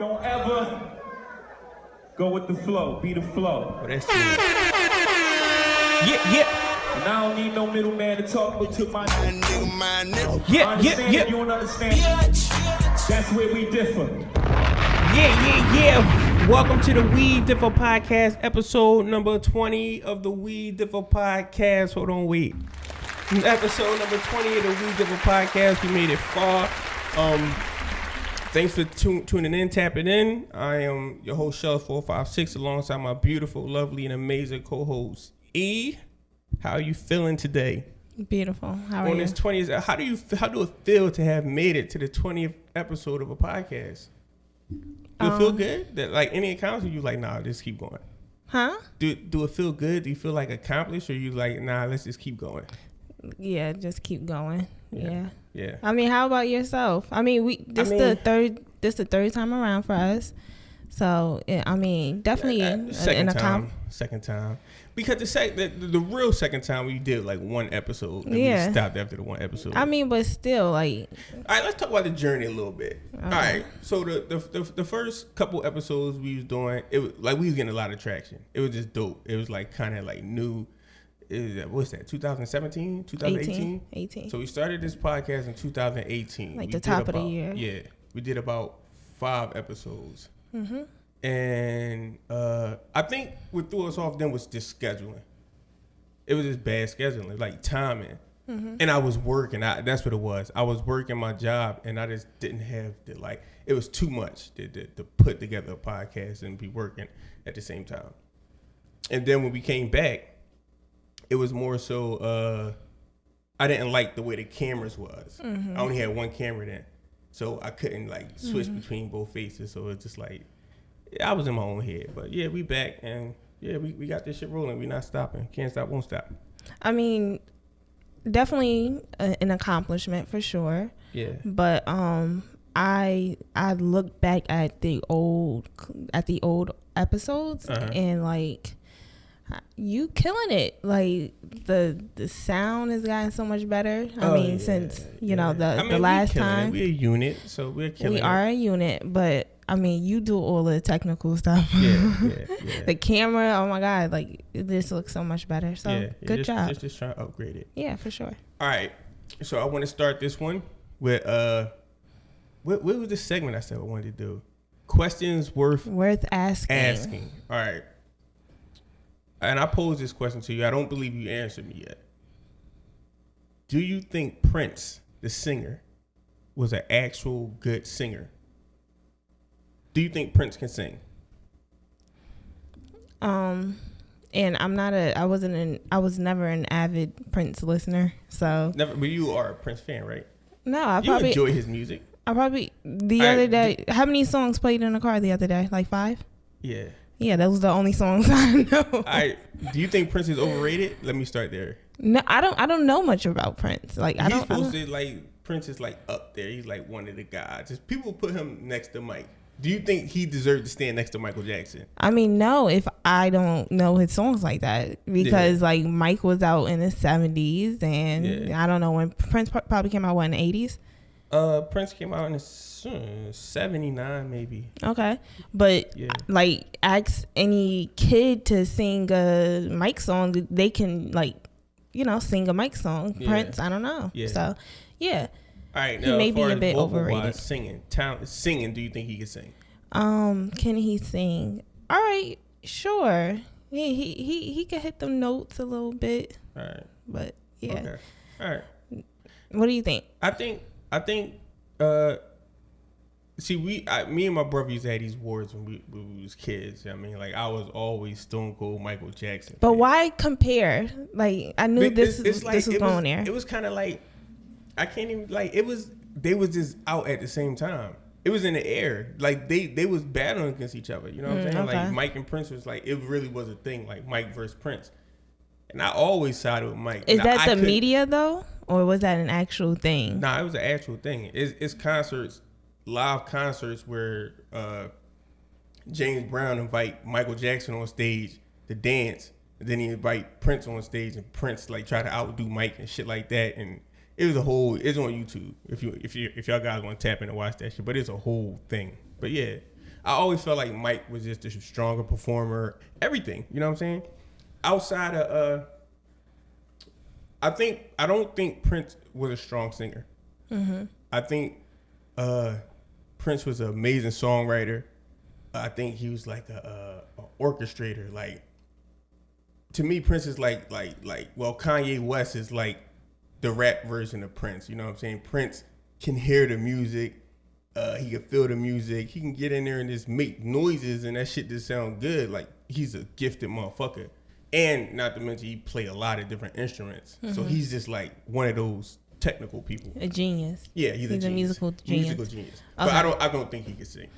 Don't ever go with the flow. Be the flow. Oh, that's true. Yeah. And I don't need no middleman to talk but to my nigga. Yeah. You don't understand. That's where we differ. Yeah. Welcome to the We Differ Podcast, episode number 20 of the We Differ Podcast. Hold on, wait. Episode number 20 of the We Differ Podcast. We made it far. Thanks for tuning in, tapping in. I am your host, Shell 456, alongside my beautiful, lovely, and amazing co-host, E. How are you feeling today? Beautiful. How are you? On this 20th, how do it feel to have made it to the 20th episode of a podcast? Do it feel good? That like any accounts, or you like, nah, just keep going? Huh? Do it feel good? Do you feel like accomplished, or you like, nah, let's just keep going? Yeah, just keep going. Yeah. I mean, how about yourself? I mean, this the third time around for us. So, I mean, definitely second time. Because the real second time we did like one episode. And we stopped after the one episode. I mean, but still, like. All right, let's talk about the journey a little bit. Okay. All right, so the first couple episodes we was doing, it was like we was getting a lot of traction. It was just dope. It was like kind of like new. What's that? 2017, 2018? 18. So we started this podcast in 2018. Like the top of the year. Yeah, we did about 5 episodes. Mm-hmm. And I think what threw us off then was just scheduling. It was just bad scheduling, like timing. Mm-hmm. And I was working. That's what it was. I was working my job, and I just didn't have it was too much to put together a podcast and be working at the same time. And then when we came back, it was more so I didn't like the way the cameras was. Mm-hmm. I only had one camera then, so I couldn't like switch between both faces. So it's just like I was in my own head. But yeah, we back, and yeah, we got this shit rolling. We not stopping. Can't stop, won't stop. I mean, definitely an accomplishment for sure. Yeah. But I look back at the old episodes and like. You killing it. Like the sound has gotten so much better. Since the last time. We're a unit, so we're killing it. We are a unit, but I mean you do all the technical stuff. Yeah. The camera, oh my God, like this looks so much better. So good job. Just trying to upgrade it. Yeah, for sure. All right. So I want to start this one with what was the segment I said I wanted to do? Questions worth asking. All right. And I pose this question to you. I don't believe you answered me yet. Do you think Prince, the singer, was an actual good singer? Do you think Prince can sing? And I was never an avid Prince listener, so. Never, but you are a Prince fan, right? No, you enjoy his music. Other day. How many songs played in the car the other day? Like 5? Yeah. Yeah, those are the only songs I know. Do you think Prince is overrated? Let me start there. No, I don't know much about Prince. Like Prince is like up there. He's like one of the guys. Just people put him next to Mike. Do you think he deserved to stand next to Michael Jackson? I mean, no, if I don't know his songs like that, because like Mike was out in the 70s, and I don't know when Prince probably came out in the 80s. Prince came out in 79 maybe. Okay. But like ask any kid to sing a Mike song, they can sing a Mike song. Yeah. Prince, I don't know. Yeah. So yeah. All right, now, he may be a bit overrated. Singing, do you think he can sing? Can he sing? All right, sure. He can hit the notes a little bit. All right. But yeah. Okay. All right. What do you think? I think me and my brother used to have these wars when we was kids. I mean, like I was always Stone Cold Michael Jackson. But why compare? Like I knew this was going there. It was kind of like I can't even they was just out at the same time. It was in the air. Like they was battling against each other. You know what I'm saying? Okay. Like Mike and Prince was like, it really was a thing. Like Mike versus Prince. And I always sided with Mike. Is that the media though? Or was that an actual thing? Nah, it was an actual thing. It's concerts, live concerts where James Brown invite Michael Jackson on stage to dance, and then he invite Prince on stage, and Prince like try to outdo Mike and shit like that. And it's on YouTube if y'all guys want to tap in and watch that shit. But it's a whole thing. But yeah, I always felt like Mike was just a stronger performer. Everything, you know what I'm saying? Outside of, I don't think Prince was a strong singer. Mm-hmm. I think Prince was an amazing songwriter. I think he was like a orchestrator. Like, to me, Prince is like Kanye West is like the rap version of Prince. You know what I'm saying? Prince can hear the music. He can feel the music. He can get in there and just make noises, and that shit just sound good. Like, he's a gifted motherfucker. And not to mention, he play a lot of different instruments. Mm-hmm. So he's just like one of those technical people. A genius. Yeah, he's a genius. musical genius. Musical genius. Okay. But I don't think he can sing.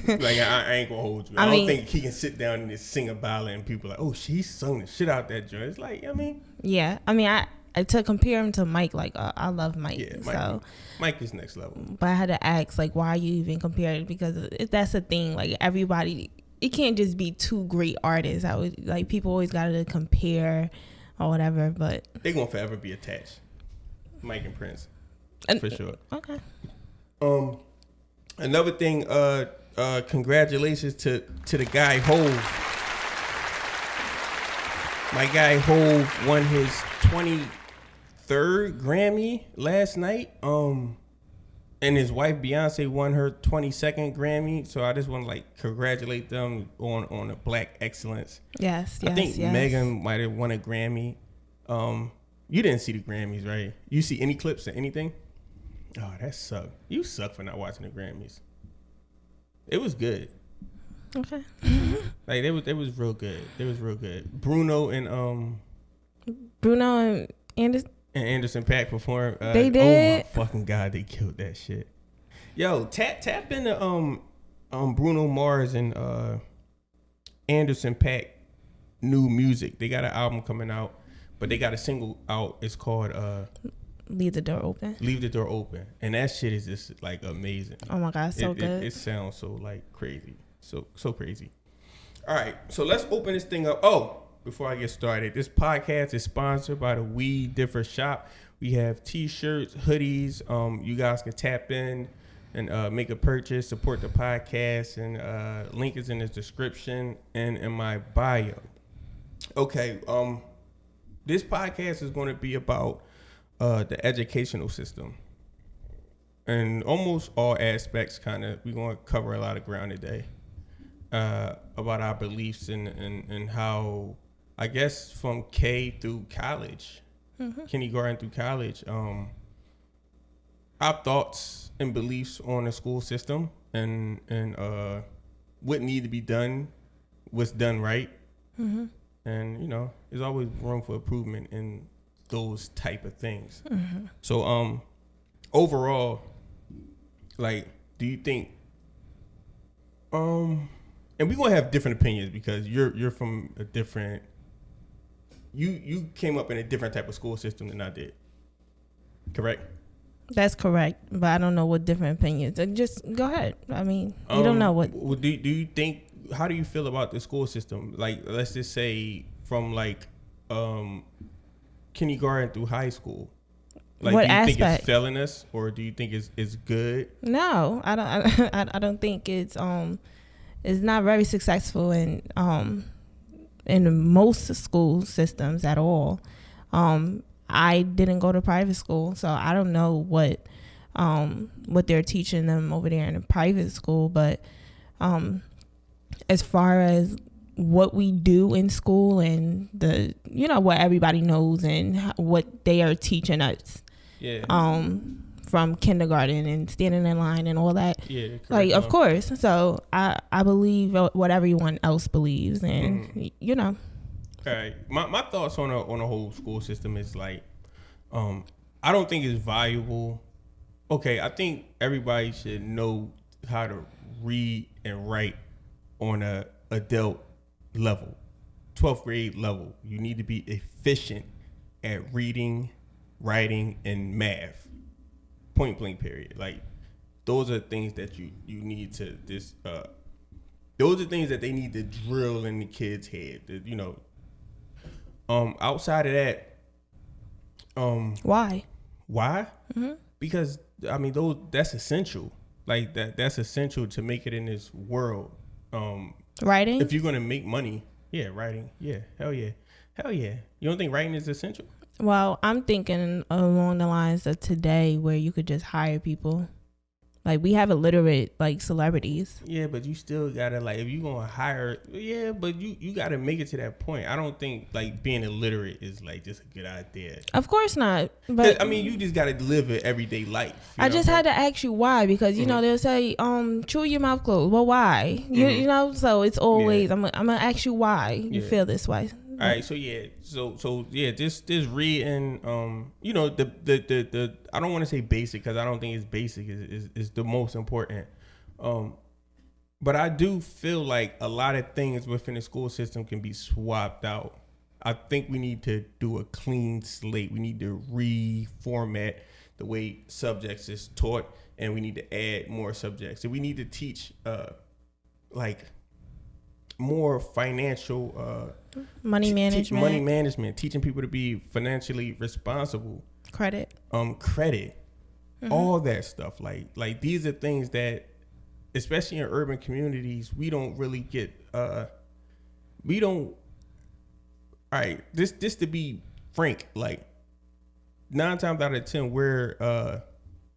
Like, I ain't gonna hold you. I don't think he can sit down and just sing a ballad and people are like, oh, she sung the shit out that joint. It's like, I mean. Yeah, I mean, I to compare him to Mike, like, I love Mike. Yeah, Mike is next level. But I had to ask, like, why are you even comparing? Because that's the thing. Like, everybody, it can't just be two great artists. I would like people always got to compare or whatever. But they gonna forever be attached, Mike and Prince, for sure. Okay. Another thing. Congratulations to the guy Hove. My guy Hove won his 23rd Grammy last night. And his wife Beyonce won her 22nd Grammy. So I just want to like congratulate them on the Black excellence. Yes. I think Megan might have won a Grammy. You didn't see the Grammys, right? You see any clips or anything? Oh, that sucked. You suck for not watching the Grammys. It was good. Okay. Like it was real good. It was real good. Bruno and Anderson .Paak performed. They did. Oh my fucking god, they killed that shit. Yo, tap into Bruno Mars and Anderson .Paak new music. They got an album coming out, but they got a single out. It's called Leave the Door Open. Leave the Door Open, and that shit is just like amazing. Oh my god, so good. It sounds so like crazy, so crazy. All right, so let's open this thing up. Oh, before I get started, this podcast is sponsored by the We Differ Shop. We have T-shirts, hoodies. You guys can tap in and make a purchase, support the podcast, and link is in the description and in my bio. Okay, this podcast is going to be about the educational system. And almost all aspects, we're going to cover a lot of ground today about our beliefs and how, I guess, from K through college, kindergarten through college, our thoughts and beliefs on the school system and what need to be done, what's done right. Mm-hmm. And, you know, there's always room for improvement in those type of things. Mm-hmm. So, overall, like, do you think, and we're going to have different opinions because you're from a different, you came up in a different type of school system than I did. Correct? That's correct. But I don't know what different opinions. Just go ahead. I mean, you don't know what. Do you think, how do you feel about the school system? Like, let's just say from like kindergarten through high school. Like, what do you aspect? think it's failing us, or do you think it's good? No, I don't. I don't think it's not very successful in most school systems at all. I didn't go to private school, so I don't know what they're teaching them over there in a private school. But as far as what we do in school and what everybody knows and what they are teaching us, from kindergarten and standing in line and all that, like, of course. So I believe what everyone else believes, and All right, my thoughts on a whole school system is like, I don't think it's valuable. Okay, I think everybody should know how to read and write on a adult level, 12th grade level. You need to be efficient at reading, writing, and math. Point blank, period. Like, those are things that you need to those are things that they need to drill in the kids' head. Outside of that, why? Mm-hmm. Because I mean, that's essential. like that's essential to make it in this world. Writing? If you're gonna make money, writing. Yeah, hell yeah. You don't think writing is essential? Well, I'm thinking along the lines of today where you could just hire people. Like, we have illiterate, like, celebrities. Yeah, but you still gotta, like, if you gonna hire, but you gotta make it to that point. I don't think, like, being illiterate is, like, just a good idea. Of course not. But I mean, you just gotta live an everyday life. I just had to ask you why, because, you know, they'll say, chew your mouth closed. Well, why? You know, so it's always, I'm gonna ask you why you feel this way. All right, so this reading, you know, the I don't want to say basic because I don't think it's basic is the most important, but I do feel like a lot of things within the school system can be swapped out. I think we need to do a clean slate. We need to reformat the way subjects is taught, and we need to add more subjects. So we need to teach like more financial money management, teaching people to be financially responsible, credit, all that stuff. Like these are things that, especially in urban communities, we don't really get. All right, this to be frank, like 9 times out of 10 we're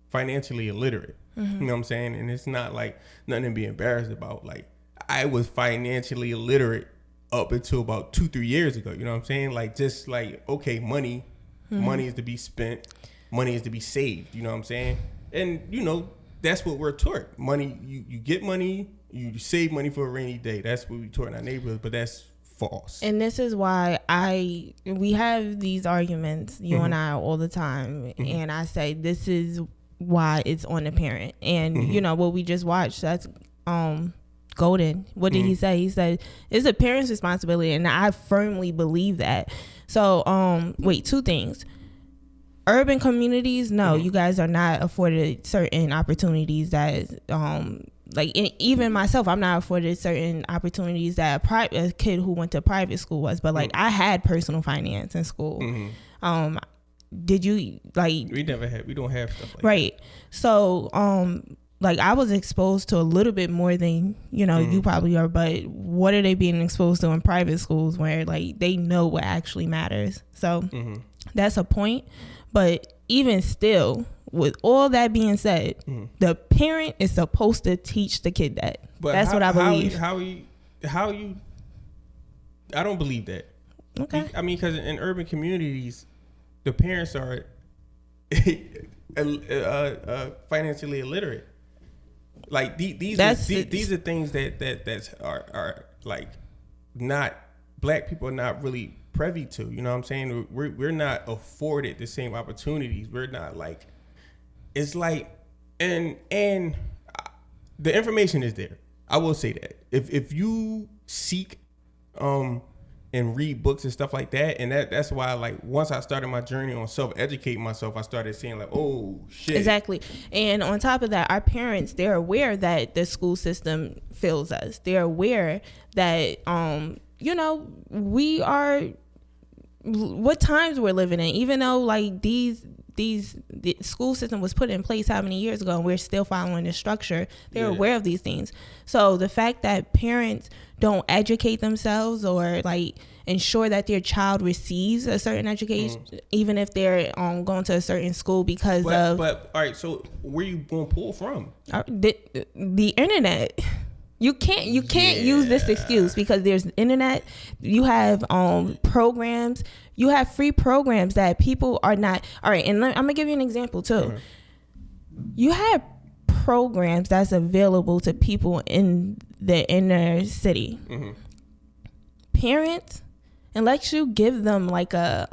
financially illiterate. You know what I'm saying? And it's not like nothing to be embarrassed about. Like, I was financially illiterate up until about 2-3 years ago. You know what I'm saying? Like, just like, okay, money is to be spent, money is to be saved. You know what I'm saying? And, you know, that's what we're taught. Money, you get money, you save money for a rainy day. That's what we taught in our neighborhood, but that's false. And this is why we have these arguments, you and I, all the time. And I say, this is why it's on the parent. And, you know, what we just watched, that's, Golden. What did he say? He said it's a parent's responsibility, and I firmly believe that. So, wait, 2 things. Urban communities, no, you guys are not afforded certain opportunities that, even myself, I'm not afforded certain opportunities that a kid who went to private school was. But like, I had personal finance in school. Did you like? We don't have stuff like right. That. So, like, I was exposed to a little bit more than, you know, you probably are, but what are they being exposed to in private schools where, like, they know what actually matters? So that's a point. But even still, with all that being said, the parent is supposed to teach the kid that. But that's what I believe. How you? I don't believe that. Okay. I mean, because in urban communities, the parents are financially illiterate. Like these are things that are like not black people are not really privy to. You know what I'm saying? We're not afforded the same opportunities. We're not like, it's like, and the information is there. I will say that if you seek and read books and stuff like that, and that's why, like, once I started my journey on self-educating myself, I started seeing like, oh shit. Exactly. And on top of that, our parents, they're aware that the school system fails us. They're aware that you know, we are what times we're living in, even though like the school system was put in place how many years ago and we're still following the structure. They're aware of these things. So the fact that parents don't educate themselves or like ensure that their child receives a certain education, even if they're going to a certain school because of. But all right, so where you gonna pull from? The internet. You can't use this excuse because there's internet. You have programs. You have free programs that people are not. All right, and I'm gonna give you an example too. You have programs that's available to people in the inner city. Parents, unless you give them like a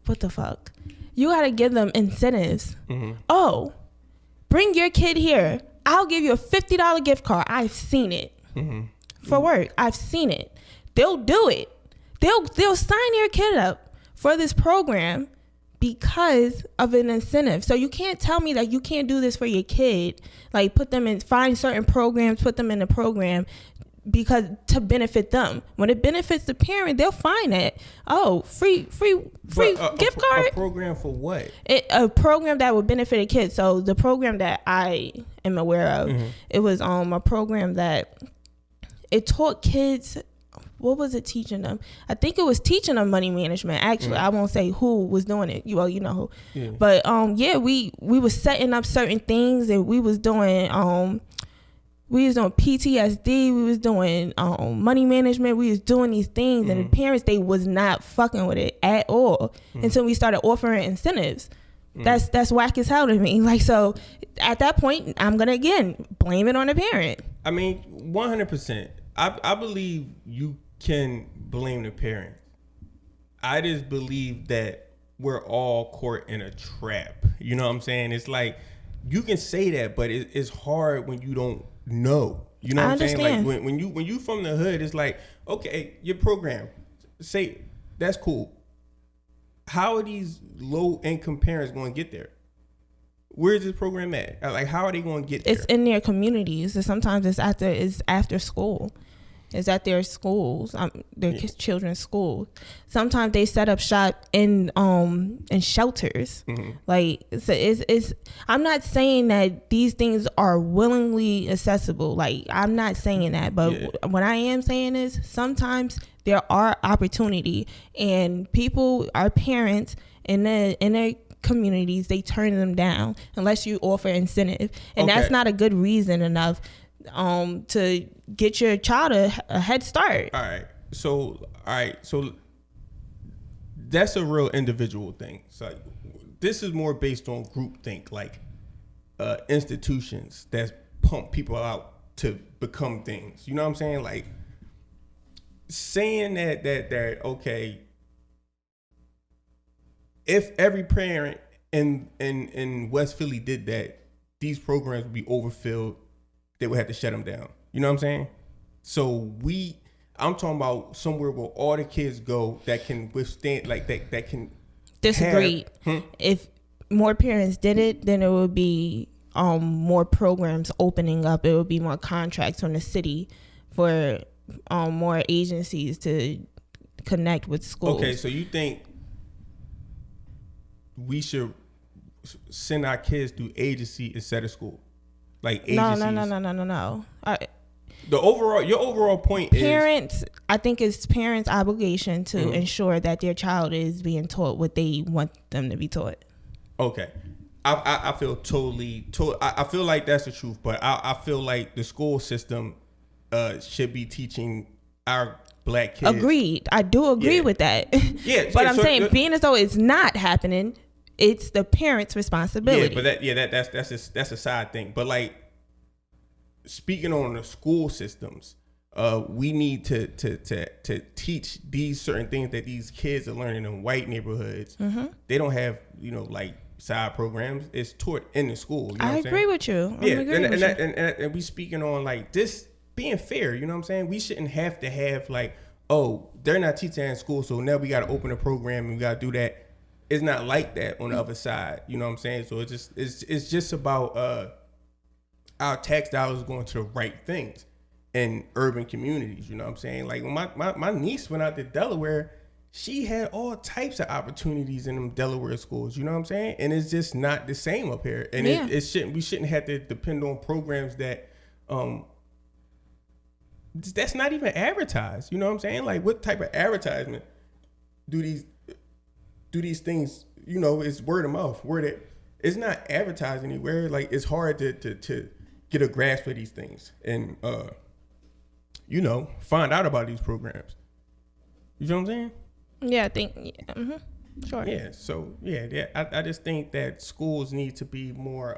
what the fuck, you gotta give them incentives. Oh, bring your kid here. I'll give you a $50 gift card. I've seen it for work. I've seen it. They'll do it. They'll sign your kid up for this program because of an incentive. So you can't tell me that you can't do this for your kid. Like find certain programs, put them in the program because to benefit them. When it benefits the parent, they'll find that, oh, free gift card. A program for what? A program that would benefit a kid. So the program that I am aware of, it was a program that it taught kids. What was it teaching them? I think it was teaching them money management. Actually, I won't say who was doing it. Well, you know who. Yeah. But we was setting up certain things, and we was doing PTSD. We was doing money management. We was doing these things, and the parents, they was not fucking with it at all until we started offering incentives. That's whack as hell to me. Like, so at that point, I'm gonna again blame it on the parent. I mean, 100%. I believe you can blame the parents. I just believe that we're all caught in a trap. You know what I'm saying? It's like, you can say that, but it's hard when you don't know. You know what I'm saying? Like when you from the hood, it's like, okay, your program, say that's cool. How are these low income parents going to get there? Where's this program at? Like, how are they going to get there? It's in their communities. And sometimes it's after school. It's at their schools, their children's schools. Sometimes they set up shop in shelters. Like, so it's. I'm not saying that these things are willingly accessible. Like, I'm not saying that, but what I am saying is sometimes there are opportunity, and people, our parents in their communities, they turn them down unless you offer incentive, and that's not a good reason enough to get your child a head start. All right. So that's a real individual thing. So this is more based on groupthink, like institutions that pump people out to become things. You know what I'm saying? Like, saying that okay, if every parent in West Philly did that, these programs would be overfilled. They would have to shut them down. You know what I'm saying? So I'm talking about somewhere where all the kids go that can withstand, like that can. Disagree. If more parents did it, then it would be more programs opening up. It would be more contracts from the city for more agencies to connect with schools. Okay, so you think we should send our kids through agency instead of school? Like agencies. No. Your overall point parents, I think it's parents' obligation to ensure that their child is being taught what they want them to be taught. Okay. I feel I feel like that's the truth, but I feel like the school system should be teaching our black kids. Agreed. I do agree with that. Yeah. But I'm saying, being as though it's not happening, it's the parents' responsibility. Yeah, but that's a side thing. But like, speaking on the school systems, we need to teach these certain things that these kids are learning in white neighborhoods. They don't have, like side programs. It's taught in the school. You know I agree with you. And we speaking on like this being fair. You know what I'm saying? We shouldn't have to have like, oh, they're not teaching in school, so now we got to open a program and we got to do that. It's not like that on the other side. You know what I'm saying? So it's just about our tax dollars going to the right things in urban communities. You know what I'm saying? Like when my niece went out to Delaware, she had all types of opportunities in them Delaware schools. You know what I'm saying? And it's just not the same up here. And we shouldn't have to depend on programs that that's not even advertised. You know what I'm saying? Like, what type of advertisement do these things? It's word of mouth. It's not advertised anywhere. Like, it's hard to get a grasp of these things and find out about these programs. You know what I'm saying? Yeah, I think. Sure. Yeah. So I just think that schools need to be more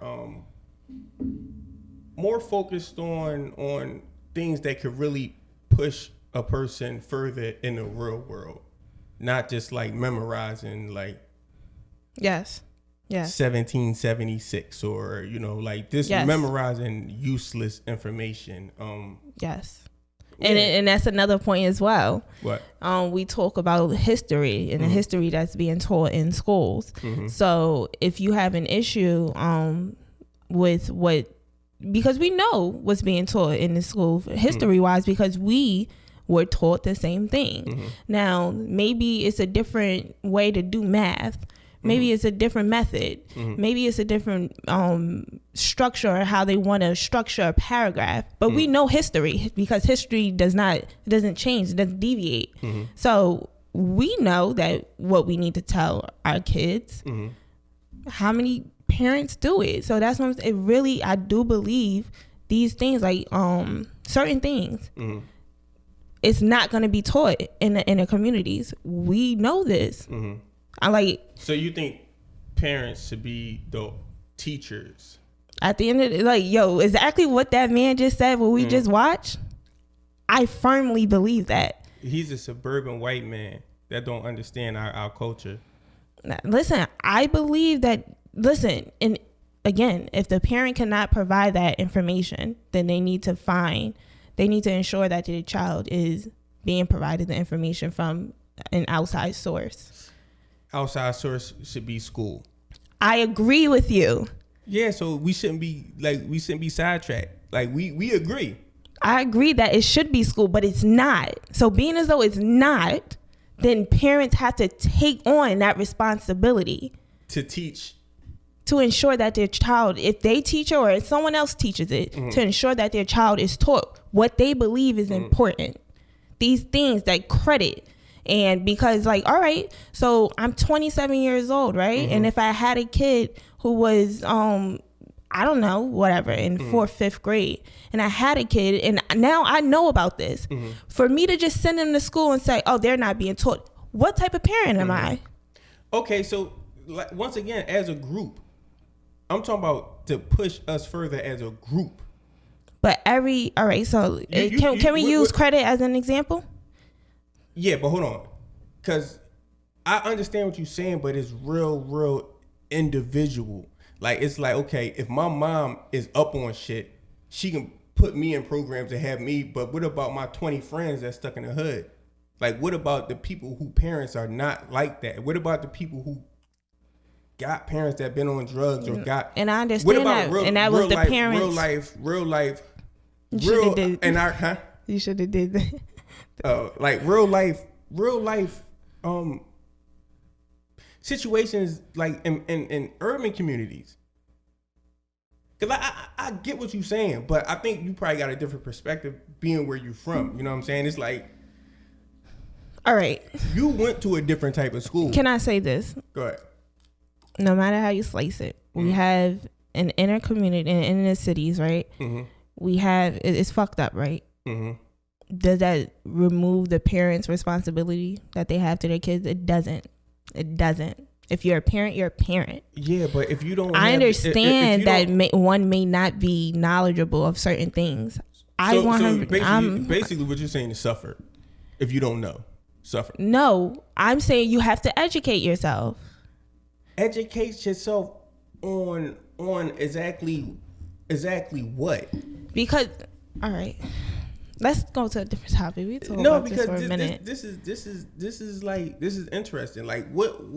focused on things that could really push a person further in the real world, not just like memorizing like. Yes. 1776 or like this memorizing useless information. Yes. And that's another point as well. What? We talk about history and the history that's being taught in schools. So if you have an issue with what because we know what's being taught in the school history wise, because we were taught the same thing. Now, maybe it's a different way to do math. Maybe it's a different method. Maybe it's a different structure, or how they want to structure a paragraph. But we know history, because history doesn't change, it doesn't deviate. So we know that what we need to tell our kids. How many parents do it? So that's what it really, I do believe these things, like certain things, it's not going to be taught in the communities. We know this. So you think parents should be the teachers? At the end of the, exactly what that man just said, what we just watched, I firmly believe that. He's a suburban white man that don't understand our culture. Listen, I believe that, and again, if the parent cannot provide that information, then they need to ensure that the child is being provided the information from an outside source. Outside source should be school. I agree with you. Yeah, so we shouldn't be sidetracked. Like we agree. I agree that it should be school, but it's not. So being as though it's not, then parents have to take on that responsibility to teach, to ensure that their child, if they teach it or if someone else teaches it, to ensure that their child is taught what they believe is important. These things that credit. And because all right, so I'm 27 years old, right? And if I had a kid who was, I don't know, whatever, in 4th, 5th grade, and I had a kid, and now I know about this, for me to just send them to school and say, oh, they're not being taught, what type of parent am I? Okay, so once again, as a group, I'm talking about to push us further as a group. But all right, so can we use credit as an example? Yeah, but hold on, because I understand what you're saying, but it's real individual. Like, it's like, okay, if my mom is up on shit, she can put me in programs and have me, but what about my 20 friends that's stuck in the hood? Like, what about the people who parents are not like that? What about the people who got parents that been on drugs or got... And I understand that, and that was the parents... Real life... You should have did that. Like real life situations, like in urban communities. Cause I get what you're saying, but I think you probably got a different perspective being where you're from. You know what I'm saying? It's like, all right, you went to a different type of school. Can I say this? Go ahead. No matter how you slice it, we have an inner community in the cities, right? We have, it's fucked up, right? Does that remove the parents' responsibility that they have to their kids? It doesn't. If you're a parent, you're a parent. Yeah, but if you don't... I understand that one may not be knowledgeable of certain things. Basically what you're saying is suffer. If you don't know, suffer. No, I'm saying you have to educate yourself. Educate yourself on exactly what? Because, all right. Let's go to a different topic. We talk no, about because this for a minute. This is interesting. Like what?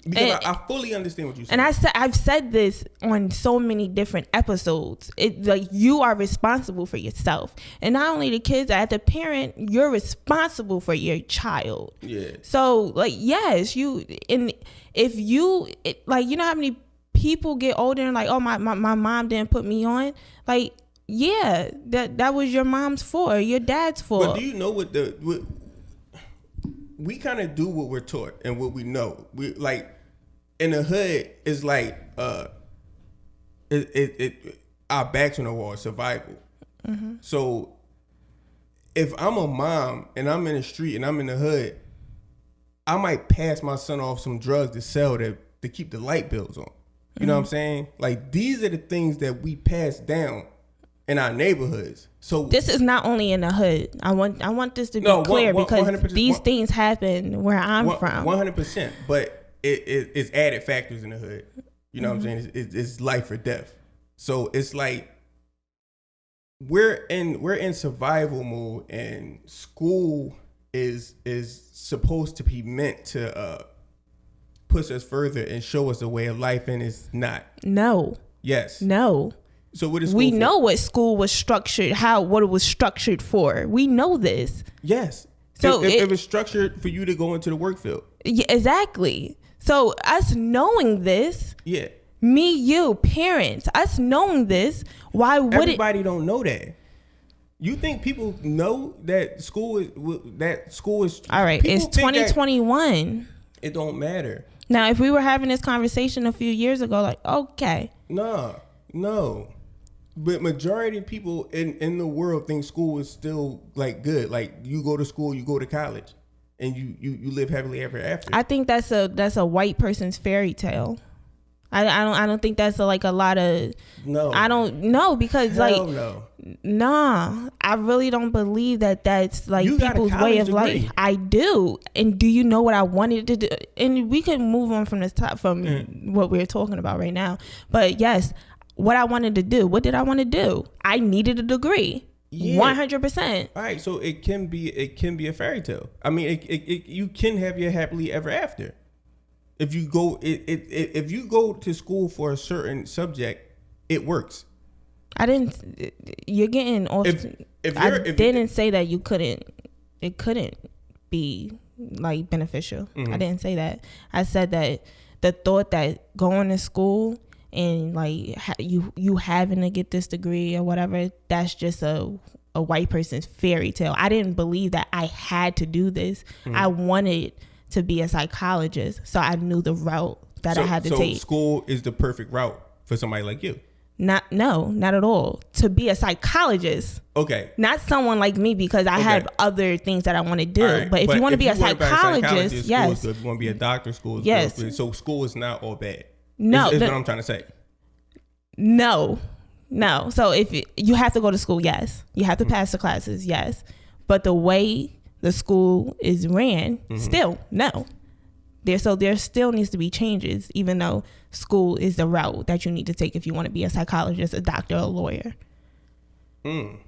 Because I fully understand what you're saying. And I've said this on so many different episodes. It like you are responsible for yourself, and not only the kids. As the parent, you're responsible for your child. Yeah. So yes, you like you know how many people get older and like, oh my mom didn't put me on, like. Yeah, that was your mom's fault, your dad's fault. But do you know what we kind of do what we're taught and what we know. We like in the hood is like our backs on the wall, survival. So if I'm a mom and I'm in the street and I'm in the hood, I might pass my son off some drugs to sell to keep the light bills on. You know what I'm saying? Like these are the things that we pass down in our neighborhoods. So this is not only in the hood. I want this to be clear because these things happen where I'm from. 100%, but it's added factors in the hood. You know what I'm saying? It's life or death. So it's like we're in survival mode, and school is supposed to be meant to push us further and show us a way of life, and it's not. No. Yes. No. So what is school we for? know what school was structured, what it was structured for. We know this. Yes. So if it's structured for you to go into the work field. Yeah, exactly. So us knowing this, Yeah. me, you, parents, us knowing this, why would Everybody don't know that. You think people know that school is all right? people It's think that 2021. It don't matter. Now, if we were having this conversation a few years ago, like, okay, No. But majority of people in the world think school is still like good. Like you go to school, you go to college, and you live happily ever after. I think that's a white person's fairy tale. I don't think that's a lot of. No. I don't know because Hell no. Nah, I really don't believe that that's like You got a people's way college of life. degree. I do. And do you know what I wanted to do? And we can move on from this top from what we're talking about right now. But yes, what I wanted to do. What did I want to do? I needed a degree. Yeah. 100%. All right, so it can be a fairy tale. I mean, you can have your happily ever after. If you go if you go to school for a certain subject, it works. I didn't. You're getting off. I didn't say that you couldn't. It couldn't be like beneficial. I didn't say that. I said that the thought that going to school and like you having to get this degree or whatever, that's just a white person's fairy tale. I didn't believe that I had to do this. I wanted to be a psychologist, so I knew the route that I had to take. So school is the perfect route for somebody like you. Not at all. To be a psychologist. Okay. Not someone like me because I have other things that I want to do. Right. But if you want to be a psychologist, yes. School is good. If you want to be a doctor, school is yes. good. So school is not all bad. No. Is what I'm trying to say. No. So if you have to go to school, yes. You have to pass the classes, yes. But the way the school is ran, still, no. There still needs to be changes, even though school is the route that you need to take if you want to be a psychologist, a doctor, a lawyer. I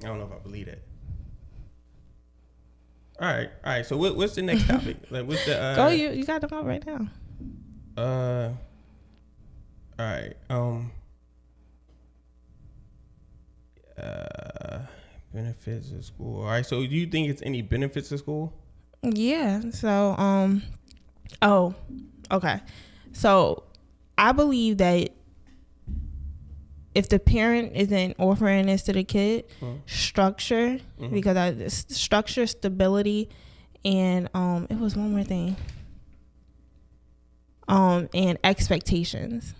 don't know if I believe that. All right. So what's the next topic? Like, what's the? Go, you got to go right now. All right. Benefits of school. All right. So do you think it's any benefits of school? Yeah. So okay. So I believe that if the parent isn't offering this to the kid, structure, because structure, stability, and it was one more thing. And expectations.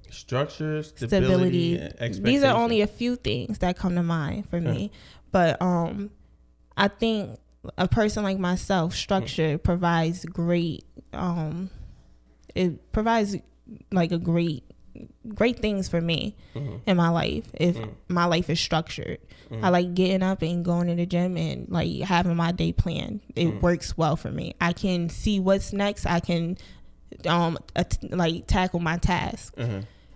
Structure, stability, and expectations. These are only a few things that come to mind for me. But I think a person like myself, structure provides great it provides like a great things for me in my life if my life is structured. I like getting up and going to the gym and like having my day planned. It works well for me. I can see what's next. I can like tackle my task.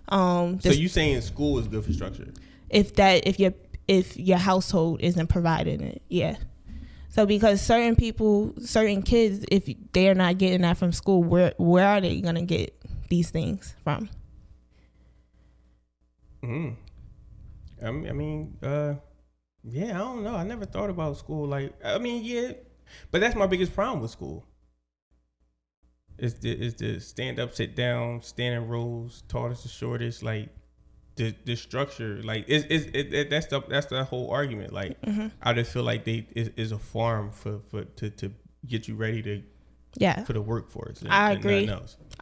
So you saying school is good for structure? If your household isn't providing it, yeah. So because certain kids, if they're not getting that from school, where are they gonna get these things from? I mean, yeah, I don't know. I never thought about school. Like, I mean, yeah, but that's my biggest problem with school. Is the stand up, sit down, standing rows, tallest to shortest, like the structure, like that's the whole argument. Like I just feel like is a farm to get you ready to for the workforce. I agree.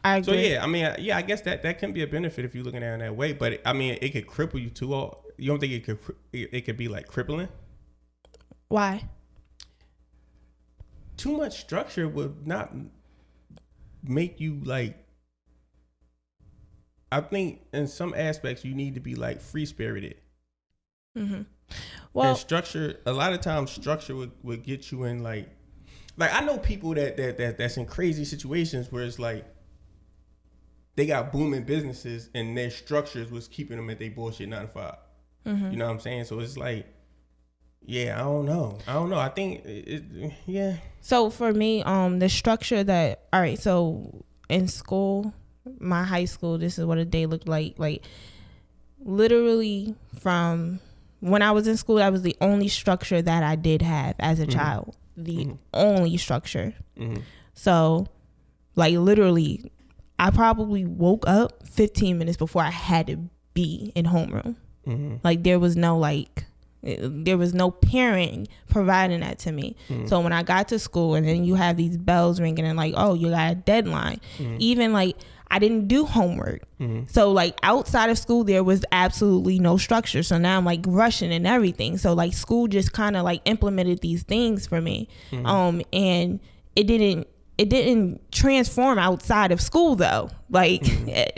I agree. So yeah, I mean, I guess that can be a benefit if you're looking at it that way. But I mean, it could cripple you too. You don't think it could be like crippling? Why? Too much structure would not make you like. I think in some aspects you need to be like free spirited. Well, and structure, a lot of times structure would get you in like I know people that's in crazy situations where it's like they got booming businesses and their structures was keeping them at their bullshit 9 to 5. You know what I'm saying? So it's like, yeah, I don't know. I think yeah. So for me, the structure that, all right, so in school, my high school, this is what a day looked like. Like literally from when I was in school, that was the only structure that I did have as a child. The only structure. So, like, literally, I probably woke up 15 minutes before I had to be in homeroom. Like, there was no parent providing that to me. So when I got to school, and then you have these bells ringing and like, oh, you got a deadline. Even like, I didn't do homework. So like, outside of school, there was absolutely no structure. So now I'm like rushing and everything. So like, school just kind of like implemented these things for me. And it didn't transform outside of school though. Like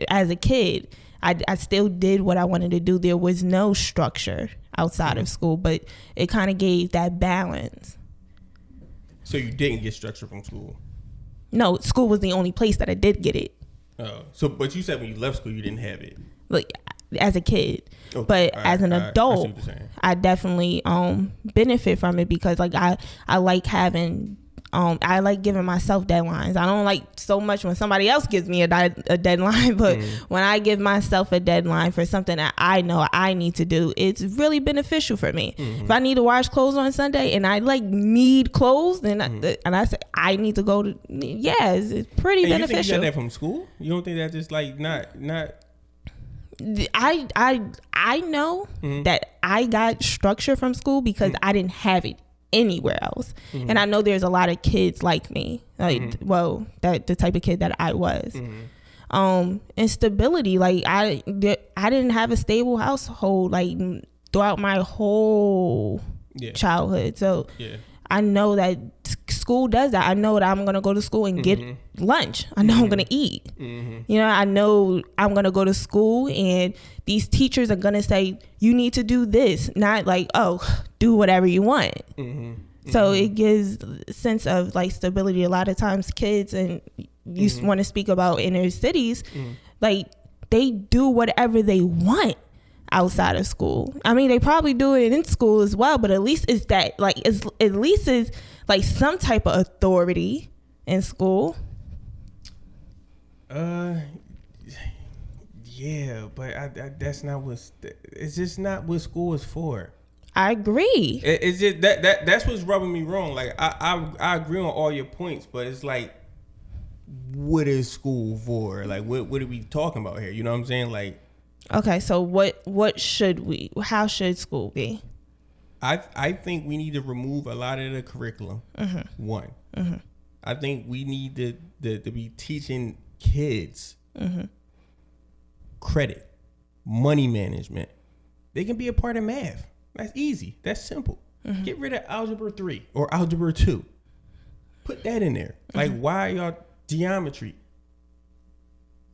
as a kid, I still did what I wanted to do. There was no structure outside of school, but it kind of gave that balance. So you didn't get structure from school? No, school was the only place that I did get it. Oh, so but you said when you left school you didn't have it. Like as a kid, okay. But as an adult, I definitely benefit from it because like I like having I like giving myself deadlines. I don't like so much when somebody else gives me a deadline, but when I give myself a deadline for something that I know I need to do, it's really beneficial for me. If I need to wash clothes on Sunday and I like need clothes, then I say I need to go to it's pretty and beneficial. You think you got that from school? You don't think that's just like not? I know that I got structure from school because I didn't have it anywhere else. And I know there's a lot of kids like me, like that the type of kid that I was. And stability, like I didn't have a stable household like throughout my whole childhood. So I know that school does that. I know that I'm gonna go to school and get lunch. I know I'm gonna eat. You know, I know I'm gonna go to school and these teachers are gonna say you need to do this, not like, oh, do whatever you want. So it gives a sense of like stability. A lot of times kids, and you want to speak about inner cities, like they do whatever they want outside of school. I mean, they probably do it in school as well, but at least it's that like at least is like some type of authority in school. Yeah, but that's not what it's just not what school is for. I agree. It's just that's what's rubbing me wrong. Like I agree on all your points, but it's like, what is school for? Like what are we talking about here? You know what I'm saying? Like, okay, so how should school be? I think we need to remove a lot of the curriculum. One, I think we need to be teaching kids credit, money management. They can be a part of math. That's easy. That's simple. Get rid of algebra 3 or algebra 2. Put that in there. Like, why y'all geometry?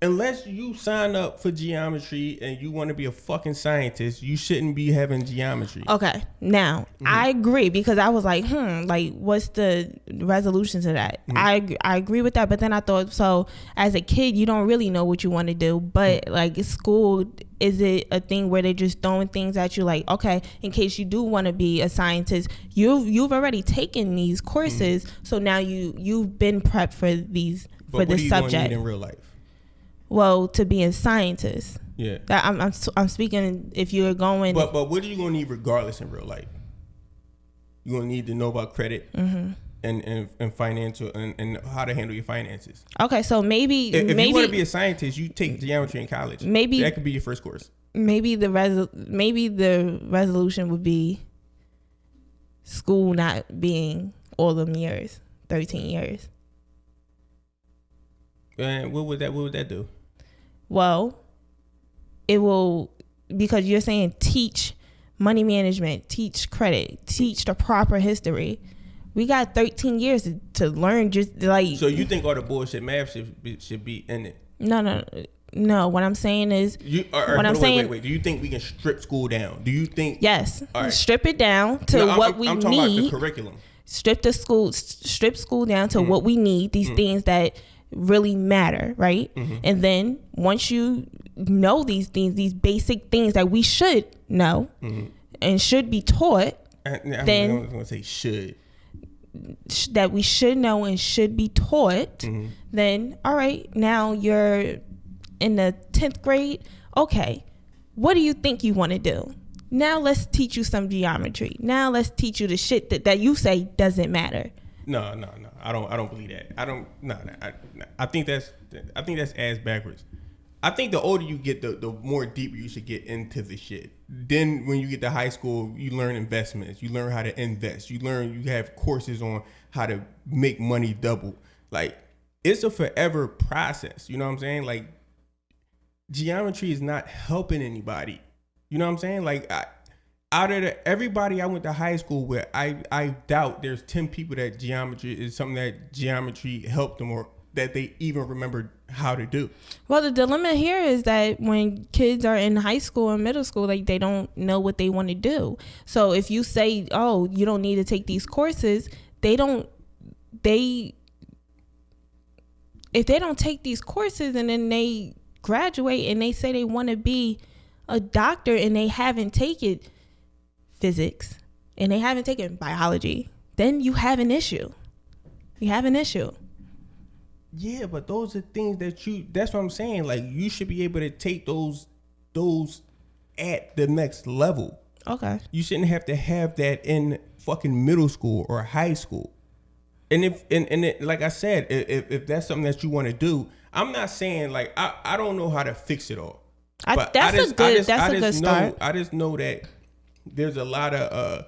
Unless you sign up for geometry and you want to be a fucking scientist, you shouldn't be having geometry. Okay. Now, I agree because I was like, like what's the resolution to that? I agree with that, but then I thought, so as a kid, you don't really know what you want to do, but like school, is it a thing where they're just throwing things at you like, okay, in case you do want to be a scientist, you've already taken these courses, so now you've been prepped for these for this subject. But what do you need in real life? Well, to be a scientist. Yeah. I'm speaking if you're going. But what are you gonna need regardless in real life? You're gonna need to know about credit and financial and how to handle your finances. Okay, so maybe if you want to be a scientist, you take geometry in college. Maybe that could be your first course. Maybe the resolution would be school not being all them years, 13 years. And what would that do? Well, it will, because you're saying teach money management, teach credit, teach the proper history. We got 13 years to learn just like. So you think all the bullshit math should be in it? No. What I'm saying is, wait. Do you think we can strip school down? Do you think? Yes. Right. Strip it down to what we need. I'm talking about the curriculum. Strip school down to what we need. These things that really matter, right? And then once you know these things, these basic things that we should know and should be taught, then I'm going to say should. That we should know and should be taught, then all right, now you're in the 10th grade. Okay, what do you think you want to do? Now let's teach you some geometry. Now let's teach you the shit that you say doesn't matter. No. I don't believe that. I think that's ass backwards. I think the older you get, the more deeper you should get into the shit. Then when you get to high school, you learn investments. You learn how to invest. You have courses on how to make money double. Like, it's a forever process. You know what I'm saying? Like, geometry is not helping anybody. You know what I'm saying? Like, out of everybody I went to high school with, I doubt there's 10 people that geometry is something that geometry helped them or that they even remembered how to do. Well, the dilemma here is that when kids are in high school and middle school, like, they don't know what they want to do. So if you say, oh, you don't need to take these courses, if they don't take these courses and then they graduate and they say they want to be a doctor and they haven't taken physics and they haven't taken biology, then you have an issue. Yeah, but those are things that's what I'm saying. Like, you should be able to take those at the next level. Okay. You shouldn't have to have that in fucking middle school or high school. And like I said, if that's something that you want to do, I'm not saying like I don't know how to fix it all. That's a good start. I just know that there's a lot of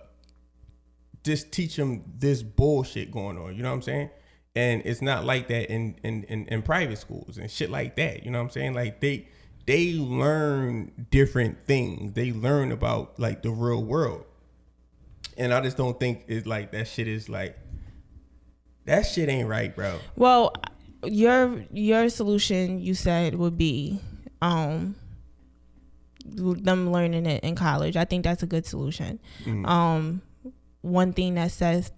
just teach them this bullshit going on. You know what I'm saying? And it's not like that in private schools and shit like that. You know what I'm saying? Like they learn different things. They learn about like the real world. And I just don't think it's like that shit is like, that shit ain't right, bro. Well, your solution, you said, would be them learning it in college. I think that's a good solution. Mm-hmm. One thing that says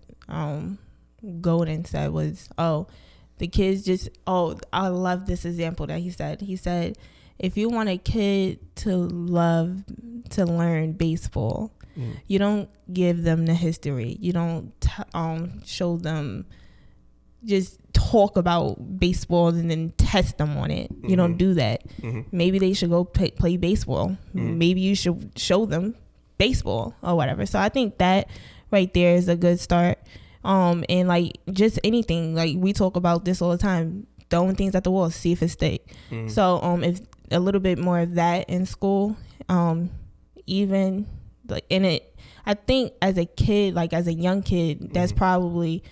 Golden said was, the kids I love this example that he said. He said, if you want a kid to learn baseball, you don't give them the history. You don't show them, just talk about baseball and then test them on it. You don't do that. Mm-hmm. Maybe they should go play baseball. Mm-hmm. Maybe you should show them baseball or whatever. So I think that right there is a good start. And like just anything, like we talk about this all the time, throwing things at the wall, see if it stick. Mm-hmm. So if a little bit more of that in school, even like in it, I think as a kid, like as a young kid, that's probably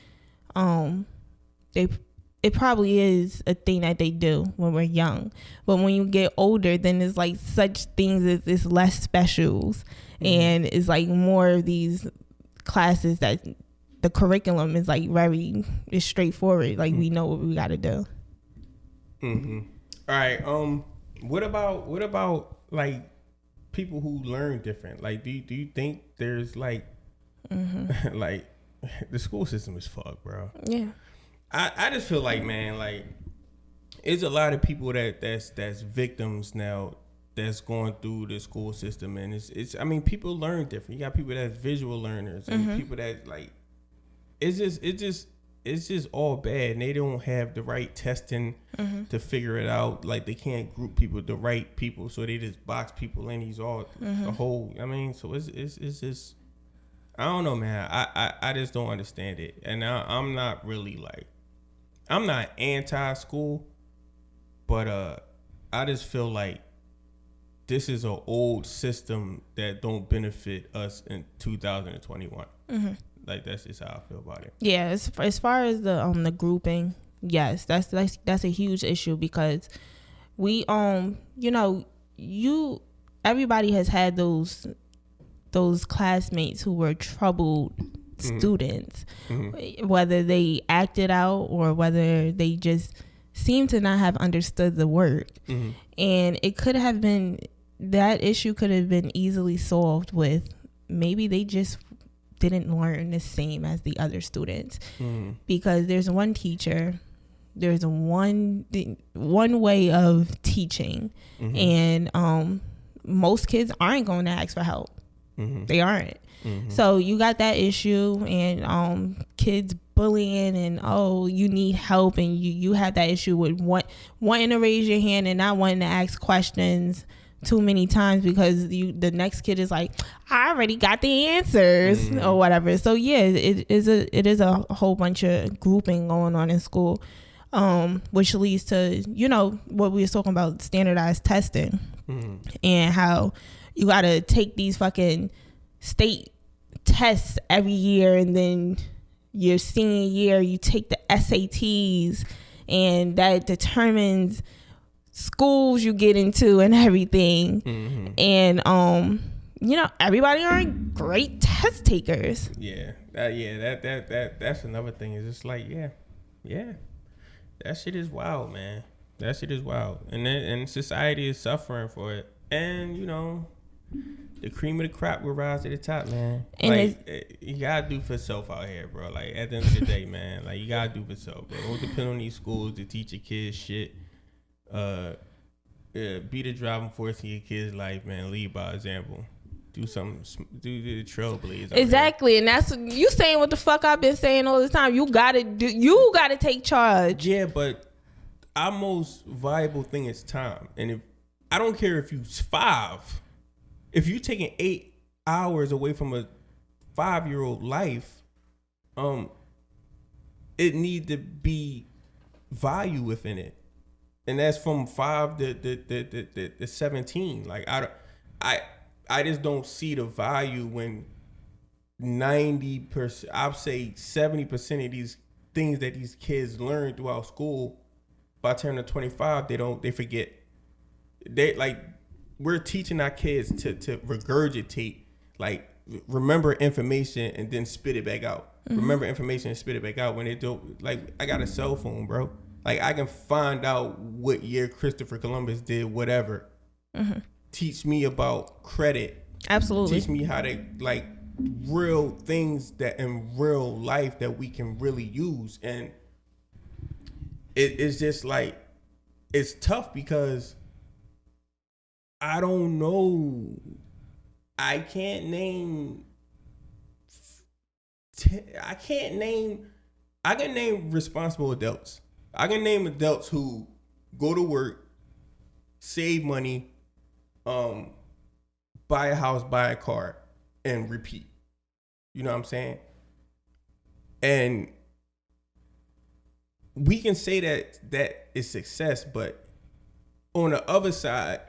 it probably is a thing that they do when we're young. But when you get older, then it's like such things as it's less specials, and it's like more of these classes that the curriculum is like it's straightforward. Like we know what we got to do. Mm-hmm. All right. What about like people who learn different? Like, do you think there's like, like the school system is fucked, bro? Yeah. I just feel like, man, like it's a lot of people that's victims now that's going through the school system, and it's I mean, people learn different. You got people that's visual learners and people that like it's just all bad, and they don't have the right testing to figure it out. Like they can't group people, the right people, so they just box people in. He's all the whole. I mean, so it's just I don't know, man. I just don't understand it, and I'm not really like. I'm not anti-school, but I just feel like this is an old system that don't benefit us in 2021. Like that's just how I feel about it. Yeah, as far as the grouping, yes, that's a huge issue because we everybody has had those classmates who were troubled students, whether they acted out or whether they just seem to not have understood the work. And it could have been, that issue could have been easily solved with maybe they just didn't learn the same as the other students, because there's one teacher, there's one way of teaching, and most kids aren't going to ask for help. They aren't. So you got that issue, and kids bullying, and you need help, and you have that issue with wanting to raise your hand and not wanting to ask questions too many times because the next kid is like, I already got the answers or whatever. So yeah, it is a whole bunch of grouping going on in school, which leads to, you know, what we were talking about, standardized testing and how you got to take these fucking state tests every year, and then your senior year you take the SATs, and that determines schools you get into and everything. And you know, everybody aren't great test takers. That's another thing. Is just like that shit is wild, man. That shit is wild, and society is suffering for it. And you know, the cream of the crop will rise to the top, man. And like, you gotta do for self out here, bro. Like, at the end of the day, man, like, you gotta do for self, bro. Don't depend on these schools to teach your kids shit. Be the driving force in your kid's life, man. Lead by example. Do something. Do the trailblaze. Exactly, and that's you saying what the fuck I've been saying all the time. You gotta take charge. Yeah, but our most valuable thing is time, and if I don't care if you're 5. If you're taking 8 hours away from a 5-year-old life, it need to be value within it, and that's from 5 to 17. Like I just don't see the value when 90%, I'd say 70% of these things that these kids learn throughout school, by turning 25, they forget. They like. We're teaching our kids to regurgitate, like, remember information and then spit it back out. Remember information and spit it back out when they don't. Like, I got a cell phone, bro. Like, I can find out what year Christopher Columbus did whatever. Teach me about credit. Absolutely. Teach me how to, like, real things that in real life that we can really use. And it's just like, it's tough because I don't know. I can name responsible adults. I can name adults who go to work, save money, buy a house, buy a car, and repeat. You know what I'm saying? And we can say that is success, but on the other side,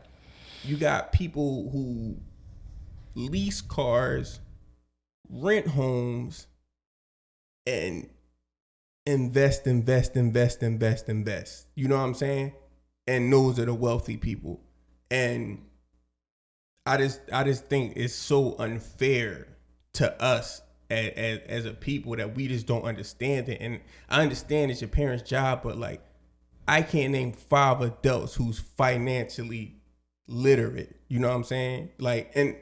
you got people who lease cars, rent homes, and invest. You know what I'm saying? And those are the wealthy people. And I just think it's so unfair to us as a people that we just don't understand it. And I understand it's your parents' job, but like, I can't name 5 adults who's financially literate. You know what I'm saying? Like, and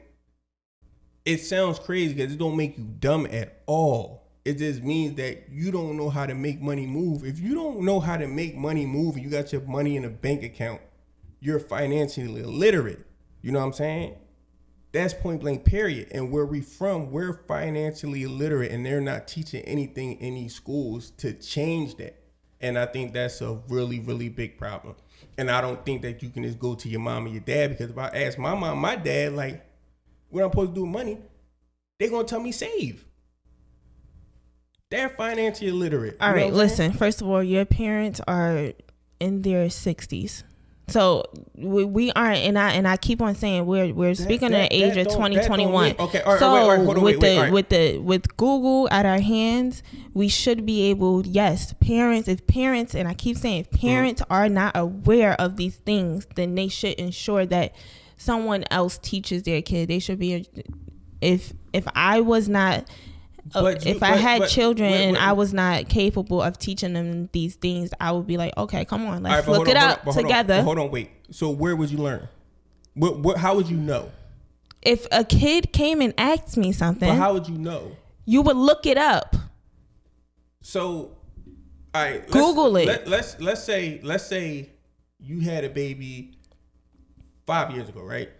it sounds crazy because it don't make you dumb at all. It just means that you don't know how to make money move. If you don't know how to make money move and you got your money in a bank account, you're financially illiterate. You know what I'm saying? That's point blank, period. And where we from, we're financially illiterate, and they're not teaching anything in these schools to change that. And I think that's a really, really big problem. And I don't think that you can just go to your mom and your dad, because if I ask my mom, my dad, like, what I'm supposed to do with money, they're going to tell me save. They're financially illiterate. All right, listen. First of all, your parents are in their 60s. So we aren't, and I keep on saying we're speaking at the age of 2021. Okay, all right, so wait, hold on, with Google at our hands, we should be able. Yes, if parents, and I keep saying, if parents are not aware of these things, then they should ensure that someone else teaches their kid. They should be. If I was not. If I had children and I was not capable of teaching them these things, I would be like, okay, come on, let's look it up together. Hold on, wait. So where would you learn? How would you know? If a kid came and asked me something, but how would you know? You would look it up. So, all right, Google it. Let's say you had a baby 5 years ago, right?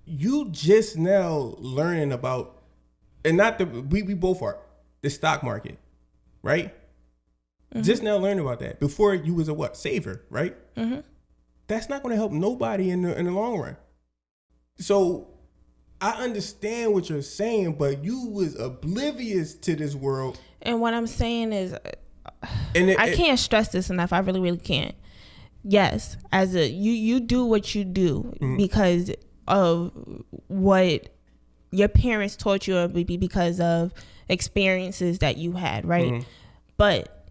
You just now learning about, and not the we both are, the stock market, right? Just now learning about that. Before, you was a what? Saver, right? that's not going to help nobody in the long run. So I understand what you're saying, but you was oblivious to this world. And what I'm saying is, I can't stress this enough. I really, really can't. Yes, as you do what you do because of what your parents taught you, or because of experiences that you had, right? But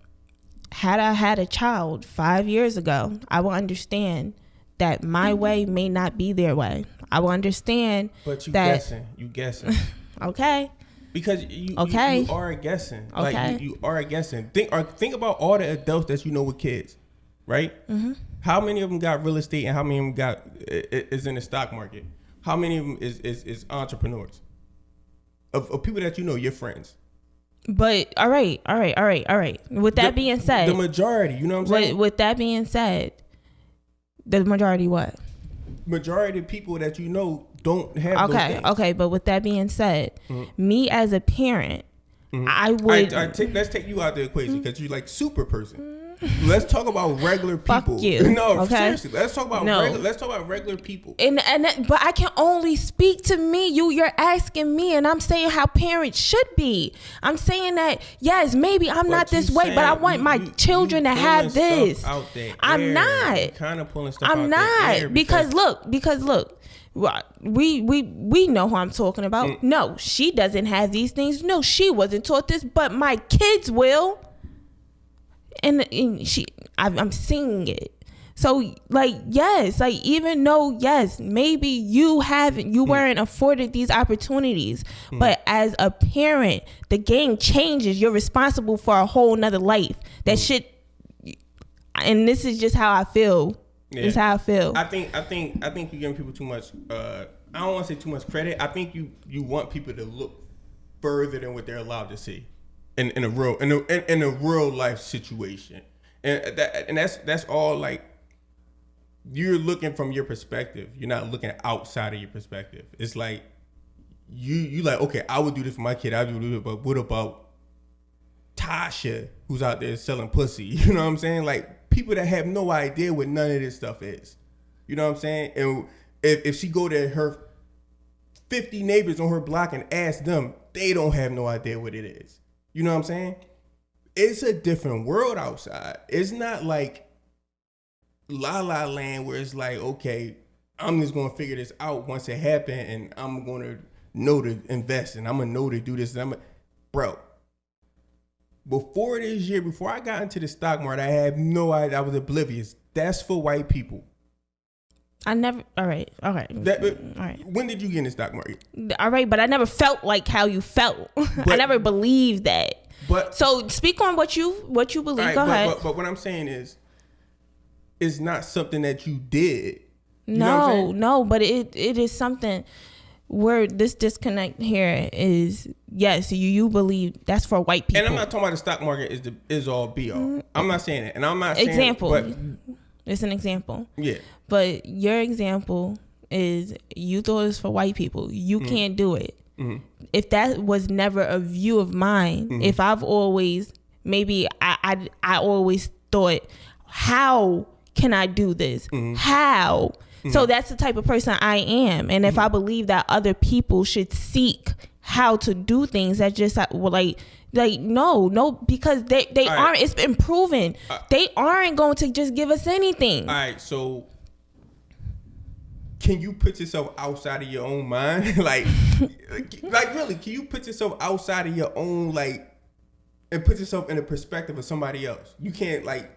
had I had a child 5 years ago, I will understand that my way may not be their way. I will understand. But you that, guessing. Okay. Because you are guessing. Okay. Like you are guessing. Think about all the adults that you know with kids, right? How many of them got real estate and how many of them got is in the stock market? How many of them is entrepreneurs? Of people that you know, your friends. But all right. With that being said, the majority, you know what I'm saying? With that being said, the majority what? Majority of people that you know don't have those things. Okay, but with that being said, me as a parent, I would. Let's take you out the equation because you're like super person. Let's talk about regular people. Fuck you. No, okay? Seriously. Let's talk about regular people. But I can only speak to me. You're asking me, and I'm saying how parents should be. I'm saying that yes, maybe I'm not this way, but I want my children to have this. I'm not. Kind of pulling stuff I'm out not there because look. We know who I'm talking about. No, she doesn't have these things. No, she wasn't taught this, but my kids will. And I'm seeing it. So like, yes, like even though, yes, maybe you weren't afforded these opportunities, but as a parent, the game changes. You're responsible for a whole nother life. That shit. And this is just how I feel. Yeah. This is how I feel. I think you're giving people too much. I don't want to say too much credit. I think you want people to look further than what they're allowed to see. In a real life situation, and that's all. Like, you're looking from your perspective. You're not looking outside of your perspective. It's like you like, okay, I would do this for my kid. I would do it, but what about Tasha, who's out there selling pussy? You know what I'm saying? Like, people that have no idea what none of this stuff is. You know what I'm saying? And if she go to her 50 neighbors on her block and ask them, they don't have no idea what it is. You know what I'm saying? It's a different world outside. It's not like La La Land where it's like, okay, I'm just going to figure this out once it happened and I'm going to know to invest and I'm going to know to do this. Bro, before this year, before I got into the stock market, I had no idea. I was oblivious. That's for white people. All right. When did you get in the stock market? All right, but I never felt like how you felt. I never believed that. But so speak on what you believe. Right, Go ahead. But what I'm saying is, it's not something that you did. No, but it is something where this disconnect here is. Yes, you believe that's for white people. And I'm not talking about the stock market is all be all. I'm not saying that, and I'm not saying example. But it's an example. Yeah. But your example is you thought it was for white people. You can't do it. If that was never a view of mine, if I've always, maybe I always thought, how can I do this? How? So that's the type of person I am. And if I believe that other people should seek how to do things, that just like no, because they aren't. It's been proven they aren't going to just give us anything. All right, so can you put yourself outside of your own mind? like really, can you put yourself outside of your own, like, and put yourself in the perspective of somebody else? You can't, like.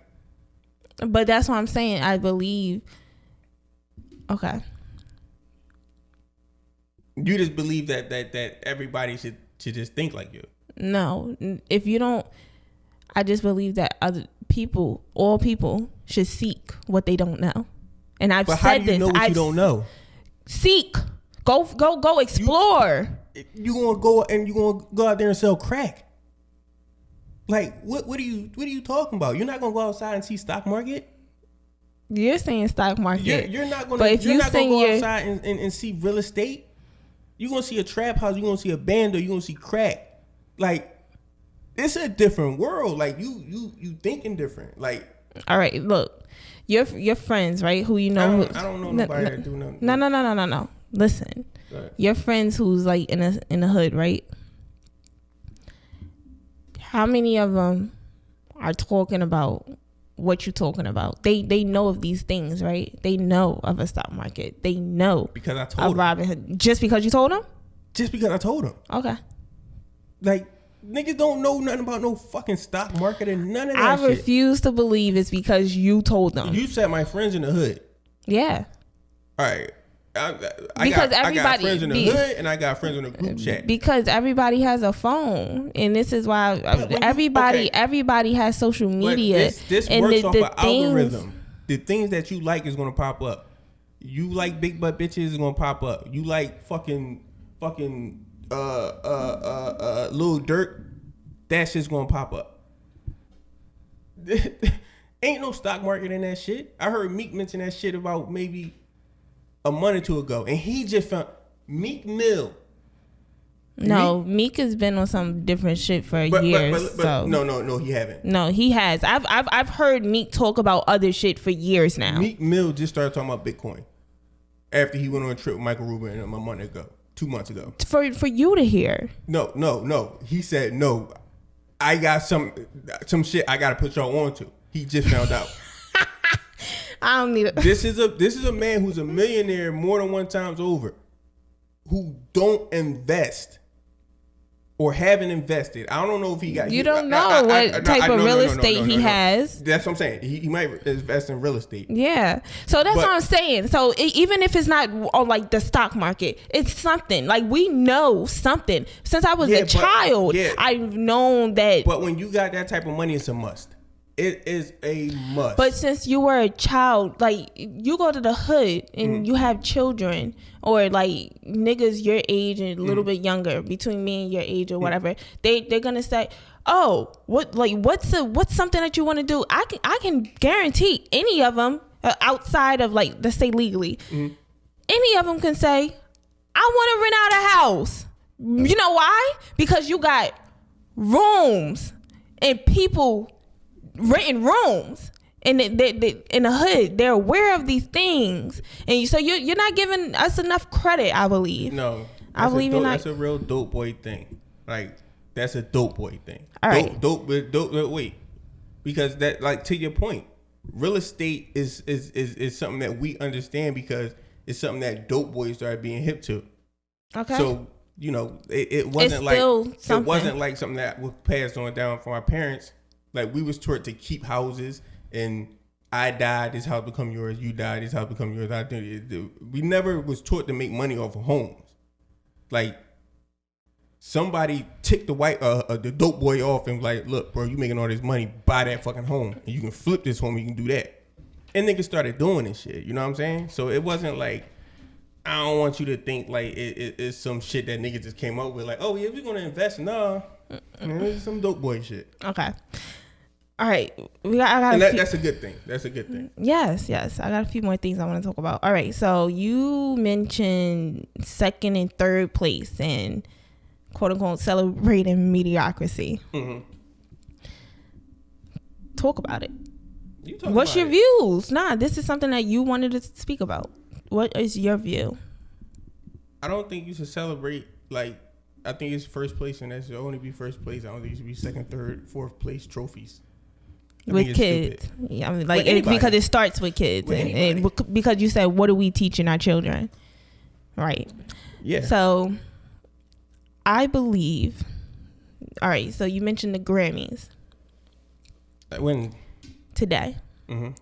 But that's what I'm saying. I believe. Okay. You just believe that everybody should just think like you. No, if you don't, I just believe that all people should seek what they don't know. And I've said this. But how do you know what you don't know? Seek. Go explore. You gonna go and you gonna go out there and sell crack? Like, what are you talking about? You're not gonna go outside and see stock market? You're saying stock market. You're not gonna go outside and see real estate. You're gonna see a trap house, you're gonna see a band, or you're gonna see crack. Like, it's a different world. Like, you thinking different. Like, all right, look. your friends, right? Who you know? I don't know nobody that do nothing. No. Listen, your friends who's like in the hood, right? How many of them are talking about what you're talking about? They know of these things, right? They know of a stock market. They know because I told them. Robinhood. Just because you told them? Just because I told them. Okay. Like, niggas don't know nothing about no fucking stock market and none of that shit. I refuse to believe it's because you told them. You said my friends in the hood. Yeah. All right. I got friends in the hood and I got friends in the group chat. Because everybody has a phone, and this is why everybody has social media. But this and works off an algorithm. The things that you like is gonna pop up. You like big butt bitches is gonna pop up. You like fucking Lil Durk, that shit's gonna pop up. Ain't no stock market in that shit. I heard Meek mention that shit about maybe a month or two ago, and he just found Meek Mill. No, Meek has been on some different shit for years. So. No, he haven't. No, he has. I've heard Meek talk about other shit for years now. Meek Mill just started talking about Bitcoin after he went on a trip with Michael Rubin a month ago, 2 months ago. For you to hear. No. He said no. I got some shit I gotta put y'all on to. He just found out. I don't need it. This is a man who's a millionaire more than one times over, who don't invest or haven't invested. I don't know if he got. You don't know what type of real estate he has. That's what I'm saying. He might invest in real estate. Yeah. So that's what I'm saying. So even if it's not on like the stock market, it's something. Like we know something. Since I was a child, I've known that. But when you got that type of money, it's a must. It is a must. But since you were a child, like you go to the hood and you have children or like niggas your age and a little bit younger, between me and your age or whatever, they're gonna say, oh, what's something that you want to do? I can guarantee any of them outside of like, let's say legally, any of them can say, I want to rent out a house. You know why? Because you got rooms and people renting rooms in the hood. They're aware of these things, and so you're not giving us enough credit, I believe. No, I believe that's a real dope boy thing. Like that's a dope boy thing. All right, dope. Wait, because that, like, to your point, real estate is something that we understand because it's something that dope boys started being hip to. Okay, so you know it wasn't like something that was passed on down from our parents. Like, we was taught to keep houses, and I died, this house become yours. You died, this house become yours. We never was taught to make money off of homes. Like, somebody ticked the dope boy off and was like, look, bro, you making all this money, buy that fucking home. And you can flip this home, you can do that. And niggas started doing this shit, you know what I'm saying? So it wasn't like, I don't want you to think like it's some shit that niggas just came up with. Like, oh yeah, we're going to invest. Nah, it's some dope boy shit. Okay. All right, that's a good thing. That's a good thing. Yes. I got a few more things I want to talk about. All right, so you mentioned second and third place and quote unquote celebrating mediocrity. Mm-hmm. Talk about it. What's your views? Nah, this is something that you wanted to speak about. What is your view? I don't think you should celebrate like. I think it's first place, and that should only be first place. I don't think it should be second, third, fourth place trophies. With kids. Stupid. Yeah, I mean, like because it starts with kids, and because you said, what are we teaching our children? Right. Yeah. So I believe. All right. So you mentioned the Grammys. When? Today. Mm-hmm.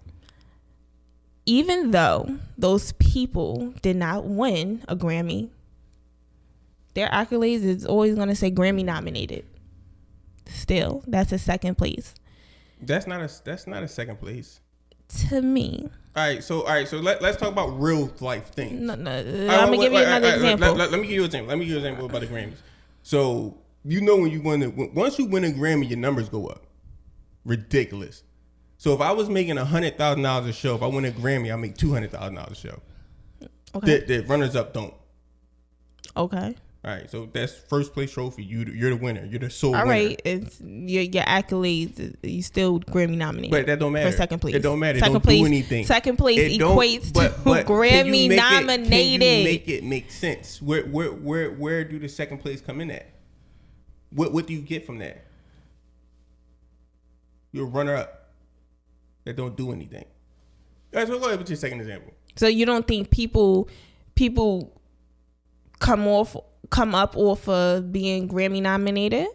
Even though those people did not win a Grammy, their accolades is always going to say Grammy nominated. Still, that's a second place. That's not a second place. To me. All right, so let's talk about real life things. No, I'm gonna give you another example. Let me give you an example about the Grammys. So you know once you win a Grammy, your numbers go up. Ridiculous. So if I was making $100,000 a show, if I win a Grammy, I make $200,000 a show. Okay. The runners up don't. Okay. All right, so that's first place trophy. You're the winner. You're the sole winner. All right, it's your accolades. You still Grammy nominated, but that don't matter for second place. It don't matter. Second Don't place, do anything. Second place It don't- equates to but Grammy nominated. Can you make it make sense? Where do the second place come in at? What do you get from that? You're a runner up that don't do anything. All right, so go ahead with your second example. So you don't think people come up off of being Grammy nominated?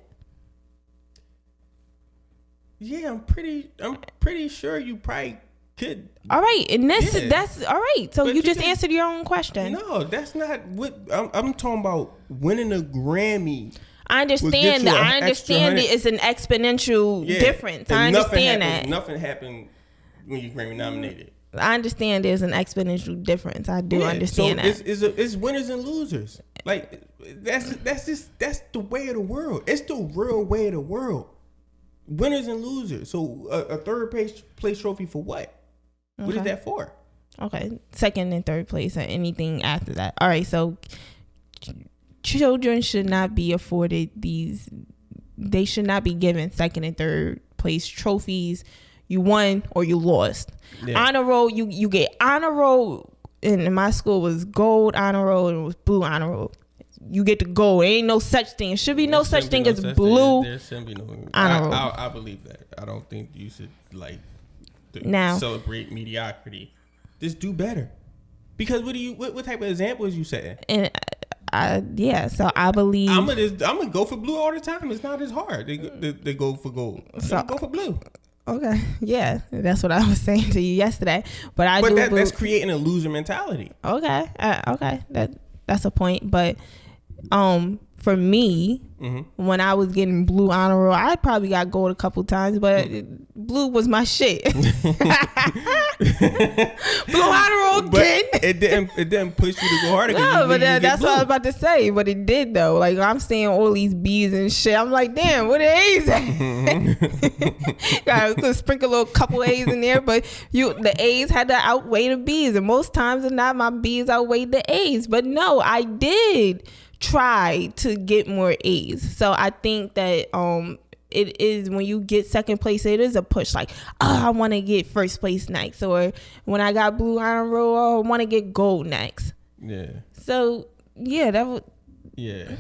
Yeah, I'm pretty sure you probably could. All right, and Yeah. that's all right. So But you just answered your own question. No, that's not what I'm talking about. Winning a Grammy. I understand you that. an I extra understand $100. it is an exponential Yeah. difference. And I understand that. Nothing happened when you Grammy nominated. I understand there's an exponential difference. I do understand so that. It's winners and losers. Like that's the way of the world. It's the real way of the world. Winners and losers. So a third place trophy for what? What is that for? Okay, second and third place or anything after that. All right, so children should not be afforded these. They should not be given second and third place trophies. You won or you lost. Yeah. Honor roll, you get honor roll. In my school was gold honor roll and it was blue honor roll. You get the gold. There ain't no such thing. It should be no such thing as blue honor roll. I believe that. I don't think you should celebrate mediocrity. Just do better. Because what type of examples you setting? And so I believe I'm gonna go for blue all the time. It's not as hard. They go for gold. So go for blue. Okay, yeah, that's what I was saying to you yesterday. But that's creating a loser mentality. Okay, okay, that's a point. But for me, when I was getting blue honor roll, I probably got gold a couple times, but blue was my shit. Blue honor roll again. It didn't push you to go harder. No, but that's what I was about to say. But it did though. Like I'm seeing all these B's and shit. I'm like, damn, what the A's at? Gotta sprinkle a little couple A's in there, but the A's had to outweigh the B's, and most times than not, my B's outweighed the A's. But no, I did try to get more A's. So I think that it is when you get second place, it is a push like, oh, I want to get first place next, or when I got blue honor roll, oh, I want to get gold next. Yeah. So yeah, that would. Yeah.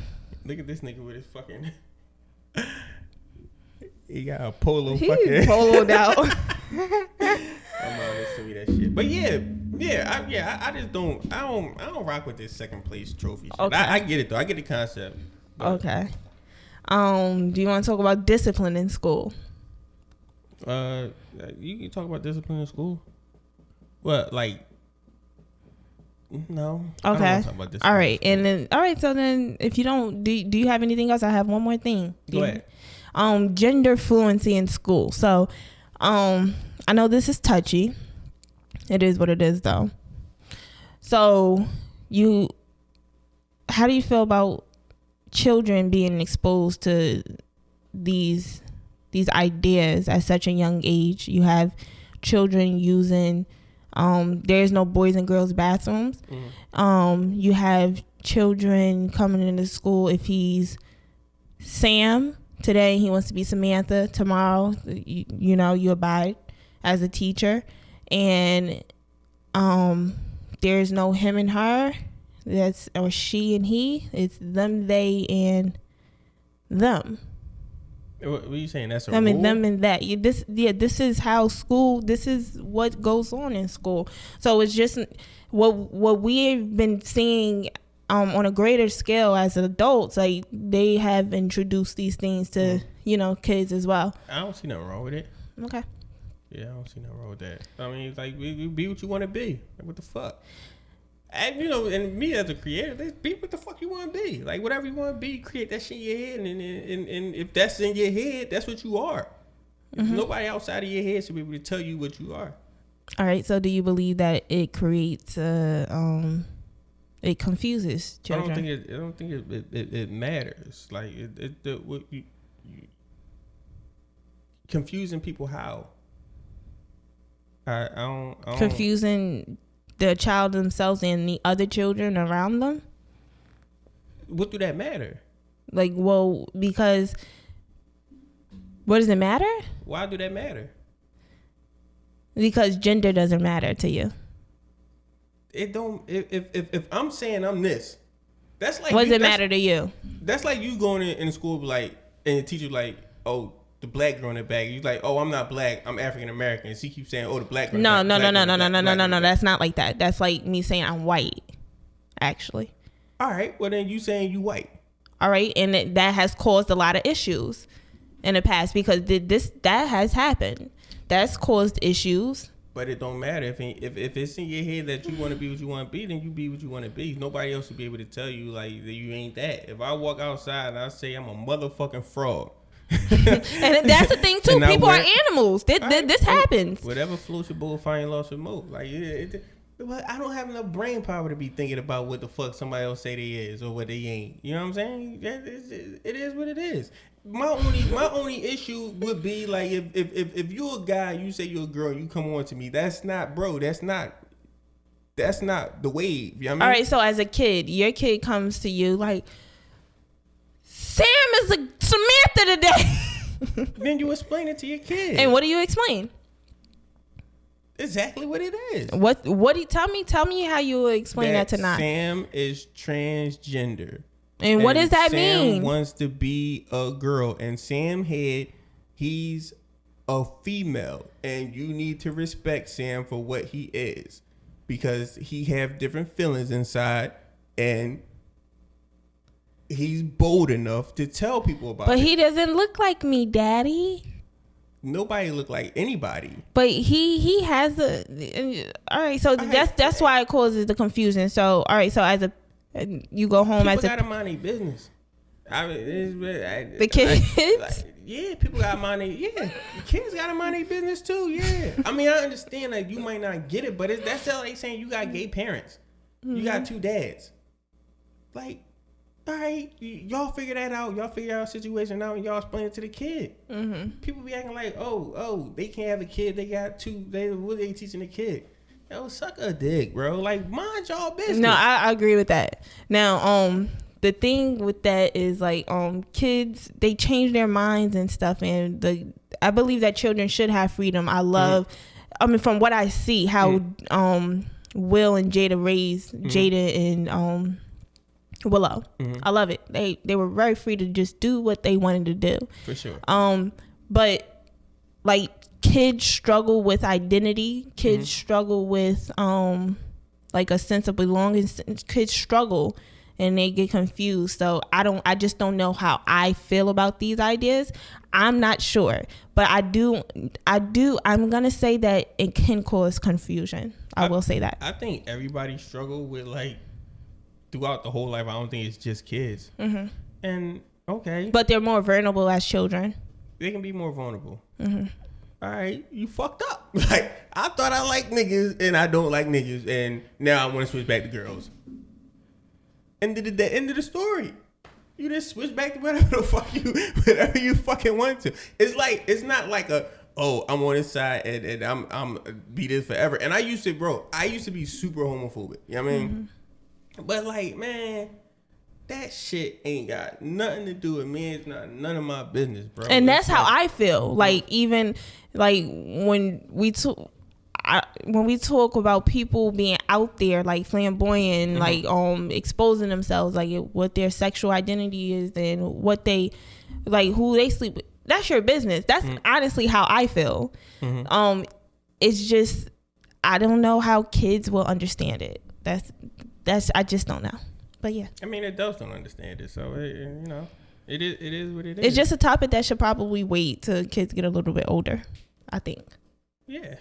Look at this nigga with his fucking. He got a polo. He poloed out. I'm not listening to that shit. But I just don't. I don't rock with this second place trophy shit. Okay. I get it though. I get the concept. Okay. Do you want to talk about discipline in school? You can talk about discipline in school. What, like? No. Okay. I don't talk about all right, and then so then if you don't, do you have anything else? I have one more thing. Go ahead. Gender fluency in school. So, I know this is touchy. It is what it is, though. So, how do you feel about children being exposed to these ideas at such a young age? You have children using there's no boys and girls bathrooms. You have children coming into school. If he's Sam today, he wants to be Samantha tomorrow. You abide as a teacher, and there's no him and her. That's or she and he. It's them, they, and them. What are you saying? That's a I mean, rule? them and that. This is how school. This is what goes on in school. So it's just what we've been seeing on a greater scale as adults. Like they have introduced these things to kids as well. I don't see nothing wrong with it. Okay. Yeah, I don't see nothing wrong with that. I mean, it's like you be what you want to be. Like, what the fuck? And and me as a creator, be what the fuck you want to be. Like whatever you want to be, create that shit in your head, and if that's in your head, that's what you are. Nobody outside of your head should be able to tell you what you are. All right. So, do you believe that it creates it confuses children? I don't think it matters. Like you confusing people how? I don't confusing the child themselves and the other children around them. What do that matter? Like, well, because what does it matter? Why do that matter? Because gender doesn't matter to you. It don't. If I'm saying I'm this, that's like. What does it matter to you? That's like you going in school like, and the teacher like, oh, the black girl in the back. You like, oh, I'm not black. I'm African American. She keeps saying, oh, the black girl. No. That's not like that. That's like me saying I'm white. Actually. All right. Well, then you saying you white. All right, and that has caused a lot of issues in the past because that has happened. That's caused issues. But it don't matter if it's in your head that you want to be what you want to be, then you be what you want to be. Nobody else will be able to tell you like that you ain't that. If I walk outside and I say I'm a motherfucking frog, and that's the thing too. People are animals. This happens. Whatever floats your boat, find lost your moat. Like but I don't have enough brain power to be thinking about what the fuck somebody else say they is or what they ain't. You know what I'm saying? It is what it is. My only issue would be like if you're a guy, you say you're a girl, you come on to me. That's not, bro. That's not the wave. You know what I mean? All right. So as a kid, your kid comes to you like, Sam is a Samantha today. Then you explain it to your kid. And what do you explain? Exactly what it is. What do you tell me how you would explain that to not? Sam is transgender. And what does that Sam mean? Wants to be a girl, and Sam he's a female, and you need to respect Sam for what he is, because he have different feelings inside, and he's bold enough to tell people about it. But he doesn't look like me, Daddy. Nobody look like anybody. But he has a. All right, so that's why it causes the confusion. So all right, so as a you go home people as a gotta mind their business. I mean, the kids. Yeah, people got mind their the kids gotta mind their business too. Yeah, I mean I understand like you might not get it, but that's like saying you got gay parents. Mm-hmm. You got two dads. Like, all right, y'all figure that out. Y'all figure out a situation out and y'all explain it to the kid. Mm-hmm. People be acting like, oh, they can't have a kid. They got two. What are they teaching the kid? Yo, suck a dick, bro. Like, mind y'all business. No, I agree with that. Now, the thing with that is like, kids, they change their minds and stuff, and I believe that children should have freedom. I love, I mean, from what I see, how Will and Jada raised Jada and Willow. Mm-hmm. I love it. They were very free to just do what they wanted to do. For sure. But like kids struggle with identity. Kids struggle with like a sense of belonging. Kids struggle and they get confused. So I just don't know how I feel about these ideas. I'm not sure, but I'm gonna say that it can cause confusion. I will say that. I think everybody struggle with like throughout the whole life. I don't think it's just kids. Mm-hmm. And okay, but they're more vulnerable as children. They can be more vulnerable. Mm-hmm. All right, you fucked up. Like I thought I liked niggas and I don't like niggas, and now I want to switch back to girls. End of the story. You just switch back to whatever you fucking want to. It's not like I'm on this side and I'm be this forever. And I used to be super homophobic. You know what I mean? Mm-hmm. But like, man, that shit ain't got nothing to do with me. It's not none of my business, bro. And that's how I feel. Like even like when we talk about people being out there like flamboyant, like exposing themselves, like what their sexual identity is and what they like, who they sleep with, that's your business. That's honestly how I feel. Mm-hmm. It's just I don't know how kids will understand it. That's I just don't know. But yeah, I mean, adults don't understand it, so it is what it is. It's just a topic that should probably wait till kids get a little bit older, I think. Yeah.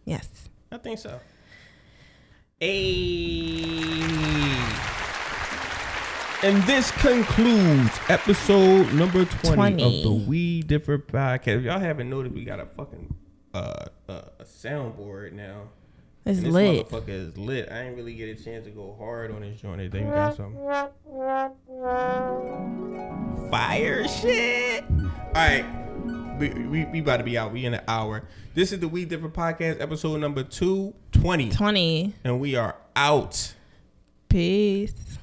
Yes. I think so. And this concludes episode number 20 of the We Different podcast. If y'all haven't noticed, we got a fucking a soundboard now. It's this lit. Motherfucker is lit. I ain't really get a chance to go hard on this joint. They got some fire shit. All right. We about to be out. We in an hour. This is the We Different podcast, episode number 220. 20. And we are out. Peace.